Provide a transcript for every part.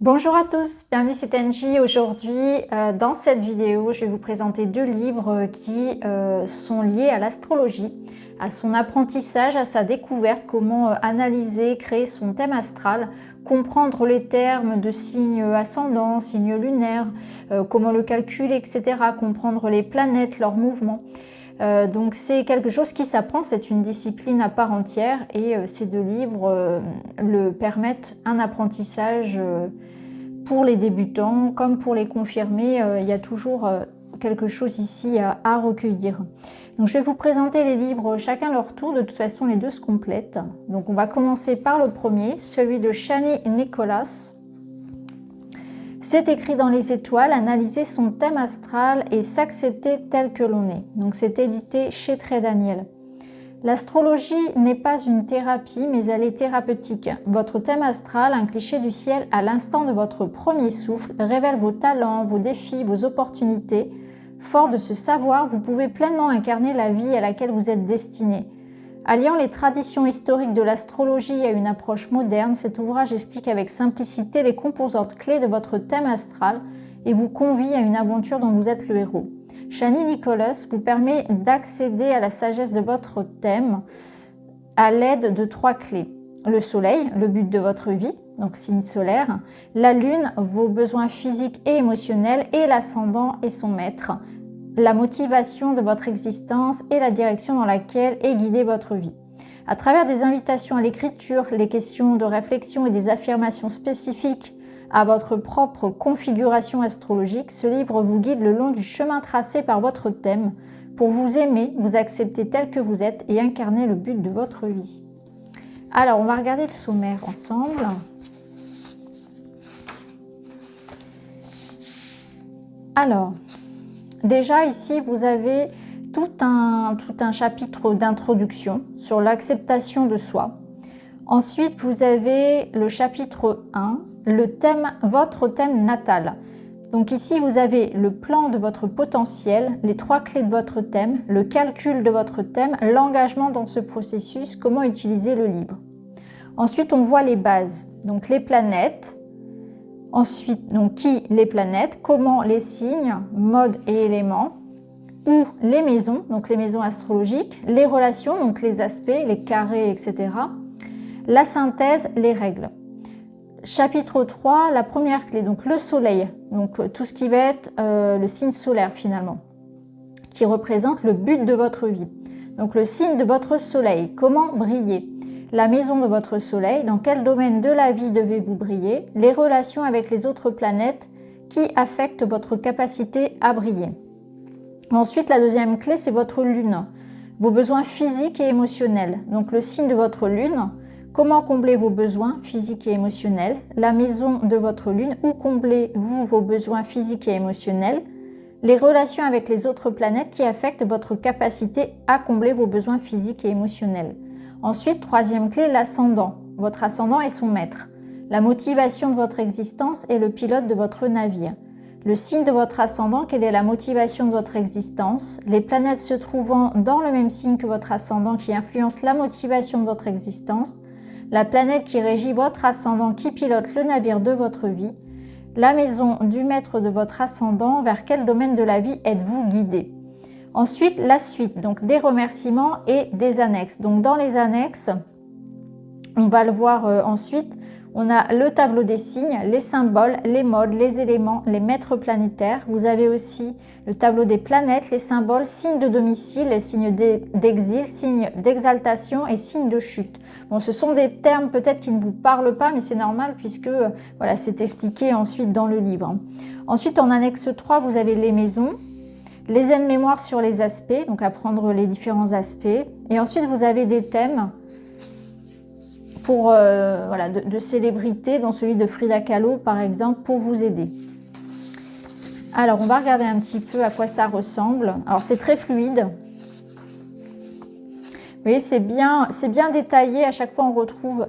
Bonjour à tous, bienvenue c'est Angie. Aujourd'hui dans cette vidéo je vais vous présenter deux livres qui sont liés à l'astrologie, à son apprentissage, à sa découverte, comment analyser, créer son thème astral, comprendre les termes de signes ascendants, signes lunaires, comment le calculer, etc., comprendre les planètes, leurs mouvements. Donc c'est quelque chose qui s'apprend, c'est une discipline à part entière et ces deux livres le permettent un apprentissage pour les débutants comme pour les confirmés. Il y a toujours quelque chose ici à recueillir. Donc je vais vous présenter les livres chacun leur tour, de toute façon les deux se complètent. Donc on va commencer par le premier, celui de Shani Nicholas. C'est écrit dans les étoiles, analyser son thème astral et s'accepter tel que l'on est. Donc c'est édité chez Très Daniel. L'astrologie n'est pas une thérapie, mais elle est thérapeutique. Votre thème astral, un cliché du ciel à l'instant de votre premier souffle, révèle vos talents, vos défis, vos opportunités. Fort de ce savoir, vous pouvez pleinement incarner la vie à laquelle vous êtes destiné. Alliant les traditions historiques de l'astrologie à une approche moderne, cet ouvrage explique avec simplicité les composantes clés de votre thème astral et vous convie à une aventure dont vous êtes le héros. Shani Nicholas vous permet d'accéder à la sagesse de votre thème à l'aide de trois clés. Le soleil, le but de votre vie, donc signe solaire, la lune, vos besoins physiques et émotionnels, et l'ascendant et son maître, la motivation de votre existence et la direction dans laquelle est guidée votre vie. À travers des invitations à l'écriture, les questions de réflexion et des affirmations spécifiques à votre propre configuration astrologique, ce livre vous guide le long du chemin tracé par votre thème pour vous aimer, vous accepter tel que vous êtes et incarner le but de votre vie. Alors, on va regarder le sommaire ensemble. Alors, déjà ici, vous avez tout un chapitre d'introduction sur l'acceptation de soi. Ensuite, vous avez le chapitre 1, le thème, votre thème natal. Donc ici, vous avez le plan de votre potentiel, les trois clés de votre thème, le calcul de votre thème, l'engagement dans ce processus, comment utiliser le livre. Ensuite, on voit les bases, donc les planètes. Ensuite, donc qui les planètes, comment les signes, modes et éléments, ou les maisons, donc les maisons astrologiques, les relations, donc les aspects, les carrés, etc. La synthèse, les règles. Chapitre 3, la première clé, donc le soleil, donc tout ce qui va être le signe solaire finalement, qui représente le but de votre vie. Donc le signe de votre soleil, comment briller. La maison de votre soleil, dans quel domaine de la vie devez-vous briller. Les relations avec les autres planètes qui affectent votre capacité à briller. Ensuite, la deuxième clé, c'est votre lune, vos besoins physiques et émotionnels. Donc le signe de votre lune, comment combler vos besoins physiques et émotionnels, la maison de votre lune, où comblez-vous vos besoins physiques et émotionnels, les relations avec les autres planètes qui affectent votre capacité à combler vos besoins physiques et émotionnels. Ensuite, troisième clé, l'ascendant, votre ascendant et son maître, la motivation de votre existence et le pilote de votre navire. Le signe de votre ascendant, quelle est la motivation de votre existence, les planètes se trouvant dans le même signe que votre ascendant qui influencent la motivation de votre existence, la planète qui régit votre ascendant qui pilote le navire de votre vie, la maison du maître de votre ascendant, vers quel domaine de la vie êtes-vous guidé. Ensuite, la suite, donc des remerciements et des annexes. Donc dans les annexes, on va le voir ensuite, on a le tableau des signes, les symboles, les modes, les éléments, les maîtres planétaires. Vous avez aussi le tableau des planètes, les symboles, signes de domicile, signes d'exil, signes d'exaltation et signes de chute. Bon, ce sont des termes peut-être qui ne vous parlent pas, mais c'est normal puisque voilà, c'est expliqué ensuite dans le livre. Ensuite, en annexe 3, vous avez les maisons, les aides-mémoires sur les aspects, donc apprendre les différents aspects. Et ensuite, vous avez des thèmes pour, voilà, de célébrités, dont celui de Frida Kahlo, par exemple, pour vous aider. Alors, on va regarder un petit peu à quoi ça ressemble. Alors, c'est très fluide. Vous voyez, c'est bien détaillé. À chaque fois, on retrouve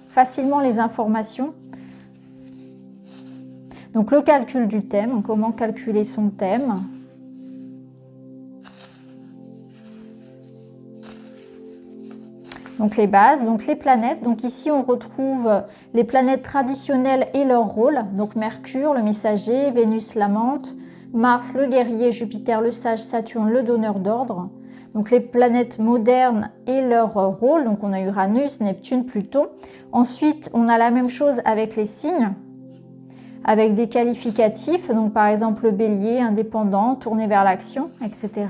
facilement les informations. Donc, le calcul du thème, comment calculer son thème. Donc les bases, donc les planètes. Donc ici on retrouve les planètes traditionnelles et leur rôle. Donc Mercure, le messager, Vénus, l'amante, Mars, le guerrier, Jupiter, le sage, Saturne, le donneur d'ordre. Donc les planètes modernes et leur rôle. Donc on a Uranus, Neptune, Pluton. Ensuite on a la même chose avec les signes, avec des qualificatifs. Donc par exemple le bélier, indépendant, tourné vers l'action, etc.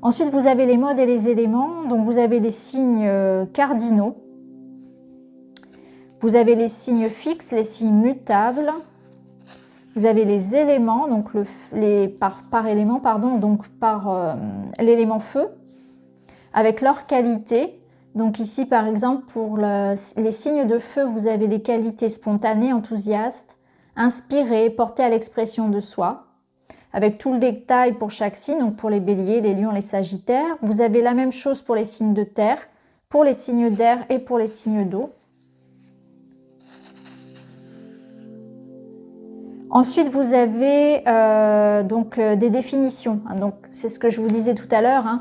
Ensuite, vous avez les modes et les éléments. Donc, vous avez les signes cardinaux. Vous avez les signes fixes, les signes mutables. Vous avez les éléments, donc par élément, pardon, donc par l'élément feu, avec leurs qualités. Donc ici, par exemple, pour les signes de feu, vous avez les qualités spontanées, enthousiastes, inspirées, portées à l'expression de soi, avec tout le détail pour chaque signe, donc pour les béliers, les lions, les sagittaires. Vous avez la même chose pour les signes de terre, pour les signes d'air et pour les signes d'eau. Ensuite, vous avez des définitions. Donc, c'est ce que je vous disais tout à l'heure.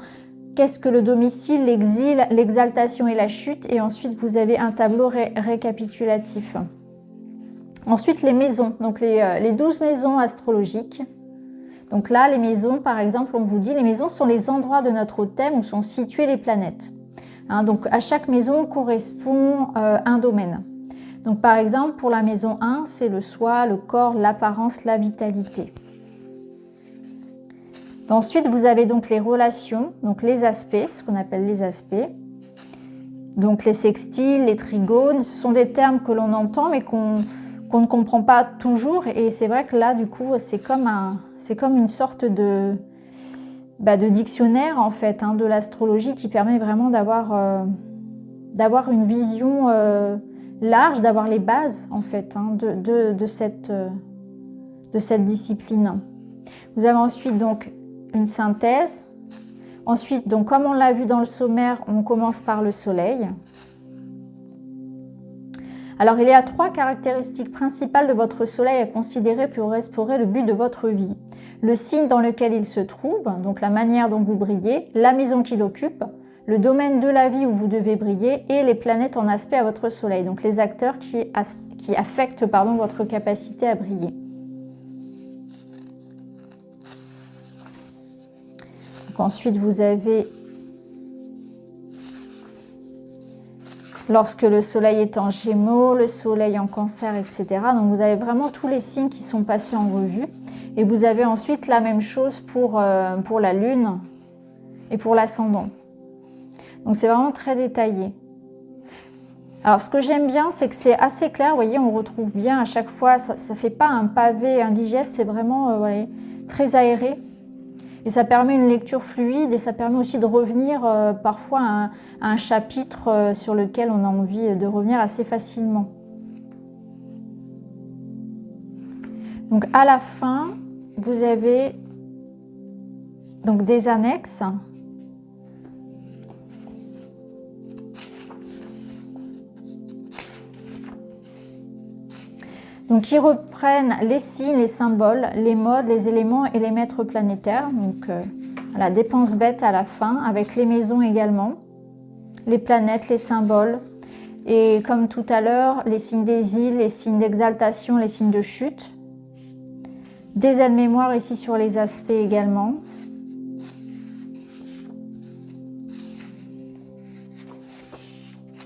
Qu'est-ce que le domicile, l'exil, l'exaltation et la chute? Et ensuite, vous avez un tableau récapitulatif. Ensuite, les maisons. Donc, les 12 maisons astrologiques. Donc là, les maisons, par exemple, on vous dit, les maisons sont les endroits de notre thème où sont situées les planètes. Donc à chaque maison correspond un domaine. Donc par exemple, pour la maison 1, c'est le soi, le corps, l'apparence, la vitalité. Ensuite, vous avez donc les relations, donc les aspects, ce qu'on appelle les aspects. Donc les sextiles, les trigones, ce sont des termes que l'on entend mais qu'on ne comprend pas toujours, et c'est vrai que là du coup c'est comme une sorte de dictionnaire en fait de l'astrologie qui permet vraiment d'avoir une vision large, d'avoir les bases en fait de cette discipline. Vous avez ensuite donc une synthèse. Ensuite, donc comme on l'a vu dans le sommaire, on commence par le soleil. Alors, il y a 3 caractéristiques principales de votre soleil à considérer pour explorer le but de votre vie. Le signe dans lequel il se trouve, donc la manière dont vous brillez, la maison qu'il occupe, le domaine de la vie où vous devez briller et les planètes en aspect à votre soleil, donc les acteurs qui affectent votre capacité à briller. Donc ensuite, vous avez... Lorsque le soleil est en Gémeaux, le soleil en Cancer, etc. Donc vous avez vraiment tous les signes qui sont passés en revue. Et vous avez ensuite la même chose pour la Lune et pour l'ascendant. Donc c'est vraiment très détaillé. Alors ce que j'aime bien, c'est que c'est assez clair. Vous voyez, on retrouve bien à chaque fois, ça ne fait pas un pavé indigeste, c'est vraiment très aéré. Et ça permet une lecture fluide et ça permet aussi de revenir parfois à un chapitre sur lequel on a envie de revenir assez facilement. Donc à la fin, vous avez donc des annexes. Donc, ils reprennent les signes, les symboles, les modes, les éléments et les maîtres planétaires. Donc, voilà, dépenses bêtes à la fin, avec les maisons également, les planètes, les symboles. Et comme tout à l'heure, les signes des îles, les signes d'exaltation, les signes de chute. Des aides-mémoires ici sur les aspects également.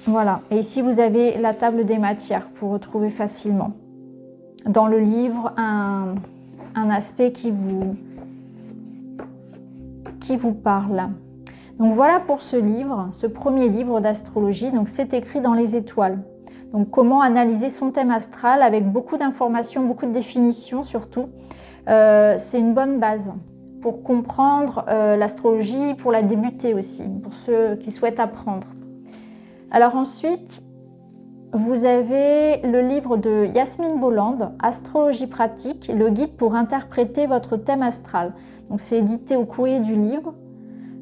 Voilà, et ici vous avez la table des matières pour retrouver facilement dans le livre un aspect qui vous parle. Donc voilà pour ce livre, ce premier livre d'astrologie. Donc c'est écrit dans les étoiles. Donc comment analyser son thème astral avec beaucoup d'informations, beaucoup de définitions surtout. C'est une bonne base pour comprendre l'astrologie, pour la débuter aussi, pour ceux qui souhaitent apprendre. Alors ensuite, vous avez le livre de Yasmine Bolland, Astrologie pratique, le guide pour interpréter votre thème astral. Donc c'est édité au courrier du livre.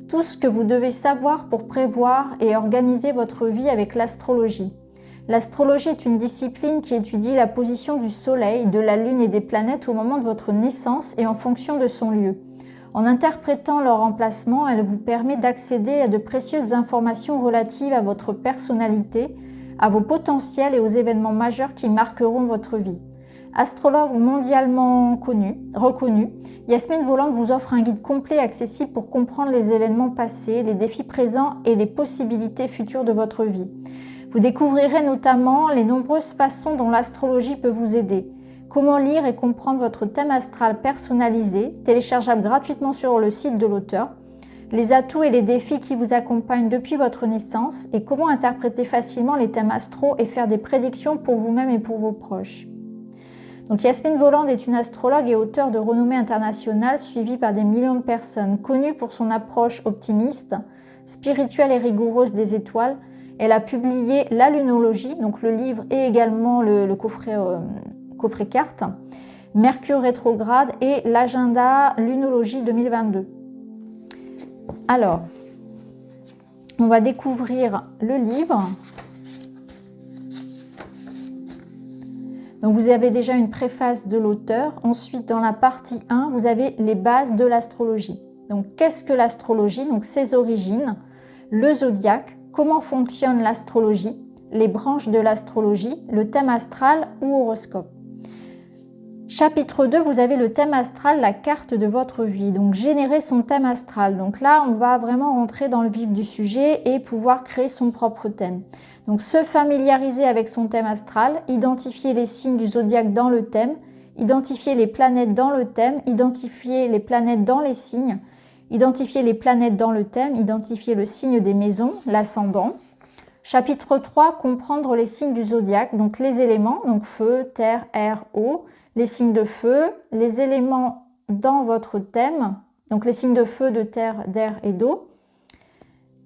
Tout ce que vous devez savoir pour prévoir et organiser votre vie avec l'astrologie. L'astrologie est une discipline qui étudie la position du soleil, de la lune et des planètes au moment de votre naissance et en fonction de son lieu. En interprétant leur emplacement, elle vous permet d'accéder à de précieuses informations relatives à votre personnalité, à vos potentiels et aux événements majeurs qui marqueront votre vie. Astrologue mondialement reconnue, Yasmine Voland vous offre un guide complet et accessible pour comprendre les événements passés, les défis présents et les possibilités futures de votre vie. Vous découvrirez notamment les nombreuses façons dont l'astrologie peut vous aider. Comment lire et comprendre votre thème astral personnalisé, téléchargeable gratuitement sur le site de l'auteur, les atouts et les défis qui vous accompagnent depuis votre naissance et comment interpréter facilement les thèmes astraux et faire des prédictions pour vous-même et pour vos proches. Donc Yasmine Voland est une astrologue et auteure de renommée internationale suivie par des millions de personnes. Connue pour son approche optimiste, spirituelle et rigoureuse des étoiles, elle a publié La Lunologie, donc le livre et également le coffret carte, Mercure rétrograde et l'agenda Lunologie 2022. Alors, on va découvrir le livre. Donc vous avez déjà une préface de l'auteur. Ensuite, dans la partie 1, vous avez les bases de l'astrologie. Donc qu'est-ce que l'astrologie? Donc ses origines, le zodiaque, comment fonctionne l'astrologie, les branches de l'astrologie, le thème astral ou horoscope. Chapitre 2, vous avez le thème astral, la carte de votre vie. Donc générer son thème astral. Donc là, on va vraiment rentrer dans le vif du sujet et pouvoir créer son propre thème. Donc se familiariser avec son thème astral, identifier les signes du zodiaque dans le thème, identifier les planètes dans le thème, identifier les planètes dans les signes, identifier les planètes dans le thème, identifier le signe des maisons, l'ascendant. Chapitre 3, comprendre les signes du zodiaque, donc les éléments, donc feu, terre, air, eau, les signes de feu, les éléments dans votre thème, donc les signes de feu, de terre, d'air et d'eau.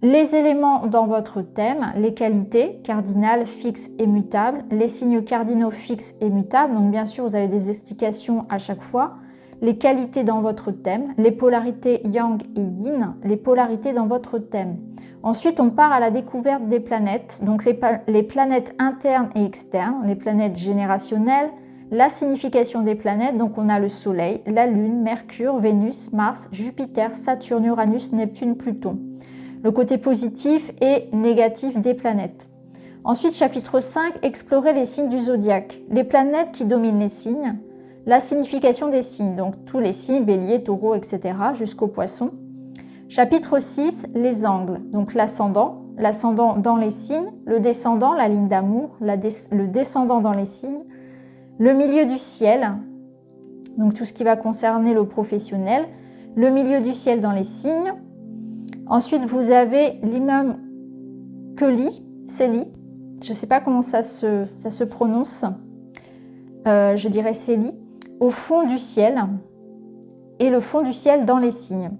Les éléments dans votre thème, les qualités cardinales, fixes et mutables, les signes cardinaux fixes et mutables, donc bien sûr vous avez des explications à chaque fois, les qualités dans votre thème, les polarités yang et yin, les polarités dans votre thème. Ensuite on part à la découverte des planètes, donc les planètes internes et externes, les planètes générationnelles, la signification des planètes, donc on a le Soleil, la Lune, Mercure, Vénus, Mars, Jupiter, Saturne, Uranus, Neptune, Pluton. Le côté positif et négatif des planètes. Ensuite, chapitre 5, explorer les signes du zodiaque, les planètes qui dominent les signes, la signification des signes, donc tous les signes, bélier, taureau, etc., jusqu'au poisson. Chapitre 6, les angles, donc l'ascendant dans les signes, le descendant, la ligne d'amour, le descendant dans les signes, le milieu du ciel, donc tout ce qui va concerner le professionnel, le milieu du ciel dans les signes. Ensuite, vous avez l'immum Celi, je ne sais pas comment ça se prononce, je dirais Celi, au fond du ciel, et le fond du ciel dans les signes.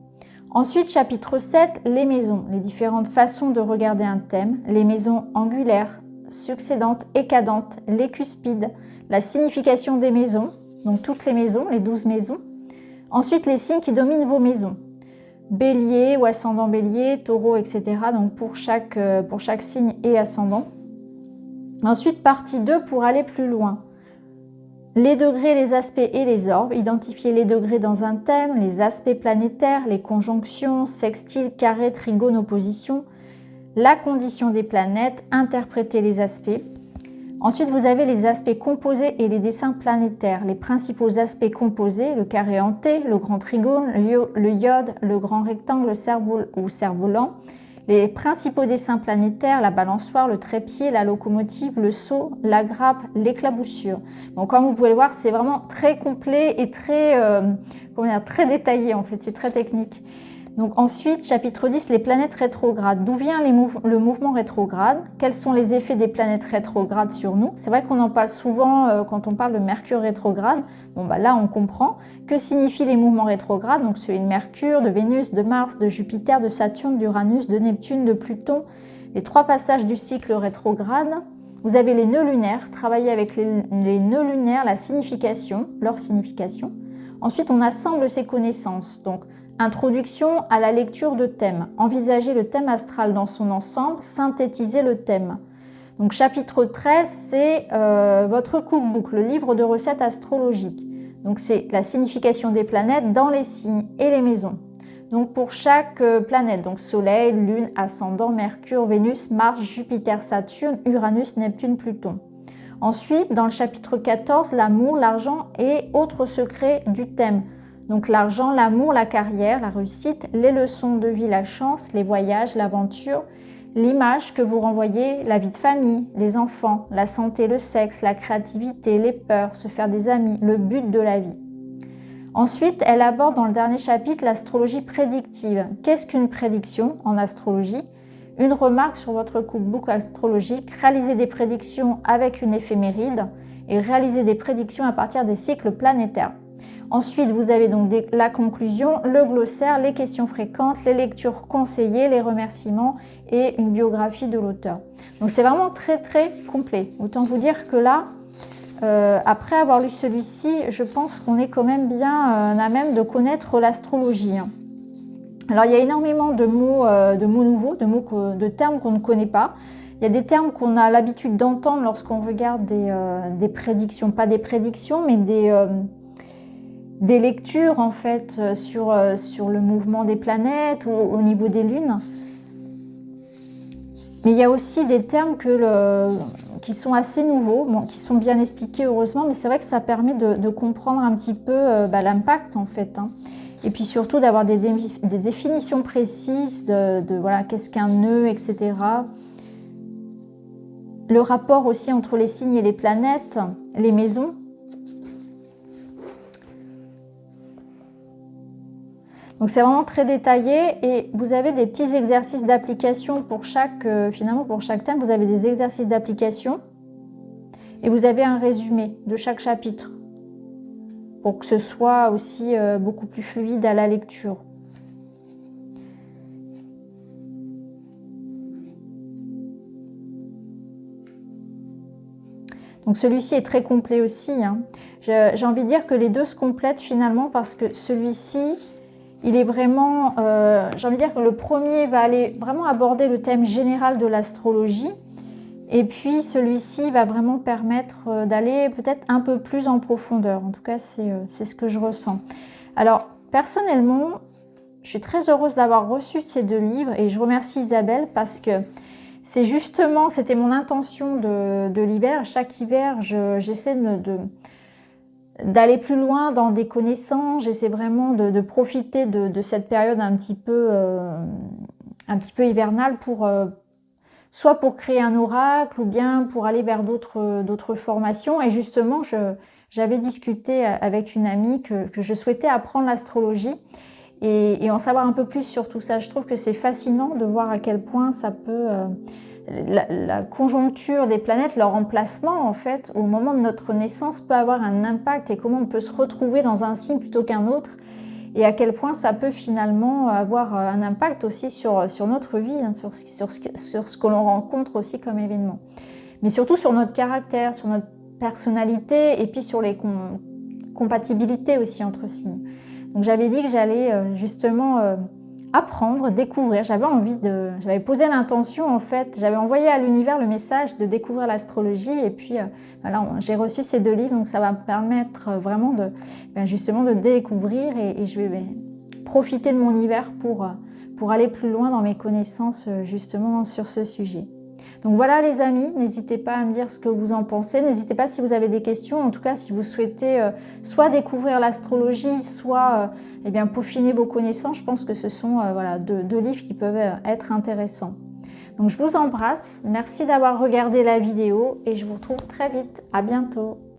Ensuite, chapitre 7, les maisons, les différentes façons de regarder un thème, les maisons angulaires, succédentes et cadentes, les cuspides, la signification des maisons, donc toutes les maisons, les 12 maisons. Ensuite, les signes qui dominent vos maisons. Bélier ou ascendant bélier, taureau, etc. Donc pour chaque signe et ascendant. Ensuite, partie 2 pour aller plus loin. Les degrés, les aspects et les orbes. Identifier les degrés dans un thème, les aspects planétaires, les conjonctions, sextiles, carrés, trigones, oppositions, la condition des planètes, interpréter les aspects. Ensuite, vous avez les aspects composés et les dessins planétaires. Les principaux aspects composés, le carré en T, le grand trigone, le iode, le grand rectangle, le cerf-volant. Les principaux dessins planétaires, la balançoire, le trépied, la locomotive, le seau, la grappe, l'éclaboussure. Donc, comme vous pouvez le voir, c'est vraiment très complet et très détaillé en fait, c'est très technique. Donc ensuite, chapitre 10, les planètes rétrogrades. D'où vient le mouvement rétrograde? Quels sont les effets des planètes rétrogrades sur nous? C'est vrai qu'on en parle souvent quand on parle de Mercure rétrograde. Bon, bah là, on comprend. Que signifient les mouvements rétrogrades? Donc celui de Mercure, de Vénus, de Mars, de Jupiter, de Saturne, d'Uranus, de Neptune, de Pluton. Les 3 passages du cycle rétrograde. Vous avez les nœuds lunaires. Travailler avec les nœuds lunaires, leur signification. Ensuite, on assemble ces connaissances. Donc, introduction à la lecture de thèmes. Envisager le thème astral dans son ensemble, synthétiser le thème. Donc chapitre 13, c'est votre cookbook, le livre de recettes astrologiques. Donc c'est la signification des planètes dans les signes et les maisons. Donc pour chaque planète, donc Soleil, Lune, Ascendant, Mercure, Vénus, Mars, Jupiter, Saturne, Uranus, Neptune, Pluton. Ensuite, dans le chapitre 14, l'amour, l'argent et autres secrets du thème. Donc l'argent, l'amour, la carrière, la réussite, les leçons de vie, la chance, les voyages, l'aventure, l'image que vous renvoyez, la vie de famille, les enfants, la santé, le sexe, la créativité, les peurs, se faire des amis, le but de la vie. Ensuite, elle aborde dans le dernier chapitre l'astrologie prédictive. Qu'est-ce qu'une prédiction en astrologie? Une remarque sur votre cookbook astrologique, réaliser des prédictions avec une éphéméride et réaliser des prédictions à partir des cycles planétaires. Ensuite, vous avez donc la conclusion, le glossaire, les questions fréquentes, les lectures conseillées, les remerciements et une biographie de l'auteur. Donc c'est vraiment très très complet. Autant vous dire que là, après avoir lu celui-ci, je pense qu'on est quand même bien à même de connaître l'astrologie. Alors il y a énormément de mots nouveaux, de termes qu'on ne connaît pas. Il y a des termes qu'on a l'habitude d'entendre lorsqu'on regarde des prédictions, pas des prédictions, mais des lectures en fait sur le mouvement des planètes ou au niveau des lunes. Mais il y a aussi des termes qui sont assez nouveaux, bon, qui sont bien expliqués heureusement, mais c'est vrai que ça permet de comprendre un petit peu l'impact en fait. Et puis surtout d'avoir des définitions précises de voilà, qu'est-ce qu'un nœud, etc. Le rapport aussi entre les signes et les planètes, les maisons. Donc c'est vraiment très détaillé et vous avez des petits exercices d'application pour finalement pour chaque thème. Vous avez des exercices d'application et vous avez un résumé de chaque chapitre pour que ce soit aussi beaucoup plus fluide à la lecture. Donc celui-ci est très complet aussi. J'ai envie de dire que les deux se complètent finalement parce que celui-ci, il est vraiment, j'ai envie de dire que le premier va aller vraiment aborder le thème général de l'astrologie et puis celui-ci va vraiment permettre d'aller peut-être un peu plus en profondeur. En tout cas, c'est ce que je ressens. Alors, personnellement, je suis très heureuse d'avoir reçu ces deux livres et je remercie Isabelle parce que c'était mon intention de l'hiver. Chaque hiver, j'essaie d'aller plus loin dans des connaissances. J'essaie vraiment de profiter de cette période un petit peu hivernale soit pour créer un oracle ou bien pour aller vers d'autres formations. Et justement, j'avais discuté avec une amie que je souhaitais apprendre l'astrologie et en savoir un peu plus sur tout ça. Je trouve que c'est fascinant de voir à quel point ça peut... la conjoncture des planètes, leur emplacement en fait, au moment de notre naissance peut avoir un impact et comment on peut se retrouver dans un signe plutôt qu'un autre et à quel point ça peut finalement avoir un impact aussi sur notre vie, sur ce que l'on rencontre aussi comme événement. Mais surtout sur notre caractère, sur notre personnalité et puis sur les compatibilités aussi entre signes. Donc j'avais dit que j'allais justement apprendre, découvrir. J'avais posé l'intention en fait, j'avais envoyé à l'univers le message de découvrir l'astrologie et puis voilà, j'ai reçu ces deux livres donc ça va me permettre vraiment justement de découvrir et je vais profiter de mon hiver pour aller plus loin dans mes connaissances justement sur ce sujet. Donc voilà les amis, n'hésitez pas à me dire ce que vous en pensez, n'hésitez pas si vous avez des questions, en tout cas si vous souhaitez soit découvrir l'astrologie, soit peaufiner vos connaissances, je pense que ce sont deux livres qui peuvent être intéressants. Donc je vous embrasse, merci d'avoir regardé la vidéo et je vous retrouve très vite, à bientôt.